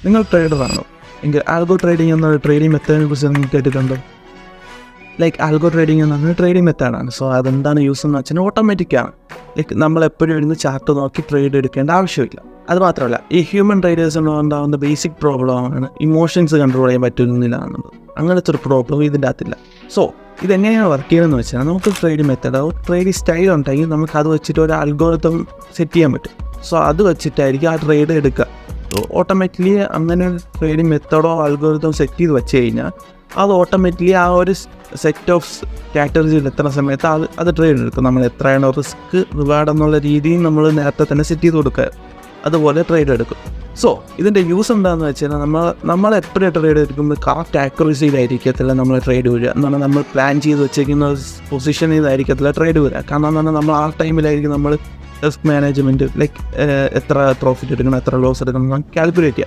നിങ്ങൾ ട്രേഡറാണോ എങ്കിൽ algo trading എന്ന ട്രേഡിംഗ് മെത്തേഡിനെ കുറിച്ച് നിങ്ങൾ കേട്ടിട്ടുണ്ടോ? ലൈക്ക് ആൽഗോ ട്രേഡിംഗ് എന്ന് പറഞ്ഞാൽ ട്രേഡിംഗ് മെത്തേഡാണ്. സോ അതെന്താണ് യൂസ് എന്ന് വെച്ചാൽ ഓട്ടോമാറ്റിക്കാണ്. ലൈക്ക് നമ്മളെപ്പോഴും ഇരുന്ന് ചാർട്ട് നോക്കി ട്രേഡ് എടുക്കേണ്ട ആവശ്യമില്ല. അത് മാത്രമല്ല, ഈ ഹ്യൂമൻ ട്രേഡേഴ്സിന് ഉണ്ടാകുന്ന ബേസിക് പ്രോബ്ലമാണ് ഇമോഷൻസ് കൺട്രോൾ ചെയ്യാൻ പറ്റുന്നില്ല എന്നുള്ളത്. അങ്ങനത്തെ ഒരു പ്രോബ്ലം ഇതിൻ്റെ അകത്തില്ല. സോ ഇതെങ്ങനെയാണ് വർക്ക് ചെയ്യുന്നതെന്ന് വെച്ചാൽ, നമുക്ക് ട്രേഡിംഗ് മെത്തേഡ് ട്രേഡിംഗ് സ്റ്റൈൽ ഉണ്ടെങ്കിൽ നമുക്ക് അത് വെച്ചിട്ട് ഒരു അൽഗോരിതം സെറ്റ് ചെയ്യാൻ പറ്റും. സോ അത് വെച്ചിട്ടായിരിക്കും ആ ട്രേഡ് എടുക്കുക. സോ ഓട്ടോമാറ്റിക്കലി അങ്ങനെ ട്രേഡിംഗ് മെത്തേഡോ അൽഗോരിതം സെറ്റ് ചെയ്ത് വെച്ച് കഴിഞ്ഞാൽ അത് ഓട്ടോമാറ്റിക്കലി ആ ഒരു സെറ്റ് ഓഫ് കാറ്റഗറിയിൽ എത്തുന്ന സമയത്ത് അത് ട്രേഡ് എടുക്കും. നമ്മൾ എത്രയാണോ റിസ്ക് റിവാർഡ് എന്നുള്ള രീതിയിൽ നമ്മൾ നേരത്തെ തന്നെ സെറ്റ് ചെയ്ത് കൊടുക്കുക, അതുപോലെ ട്രേഡ് എടുക്കും. സോ ഇതിൻ്റെ യൂസ് എന്താണെന്ന് വെച്ചാൽ, നമ്മൾ എപ്പോഴും ട്രേഡ് എടുക്കുമ്പോൾ കറക്റ്റ് ആക്യുറസിയിലായിരിക്കത്തില്ല നമ്മൾ ട്രേഡ് വരിക. എന്ന് പറഞ്ഞാൽ നമ്മൾ പ്ലാൻ ചെയ്ത് വെച്ചിരിക്കുന്ന പൊസിഷനിൽ നിന്നായിരിക്കത്തില്ല ട്രേഡ് വരിക. കാരണം എന്ന് പറഞ്ഞാൽ നമ്മൾ ആ ടൈമിലായിരിക്കും നമ്മൾ റിസ്ക് മാനേജ്മെൻറ്റ്, ലൈക്ക് എത്ര പ്രോഫിറ്റ് എടുക്കണം എത്ര ലോസ് എടുക്കണം കാൽക്കുലേറ്റ് ചെയ്യുക.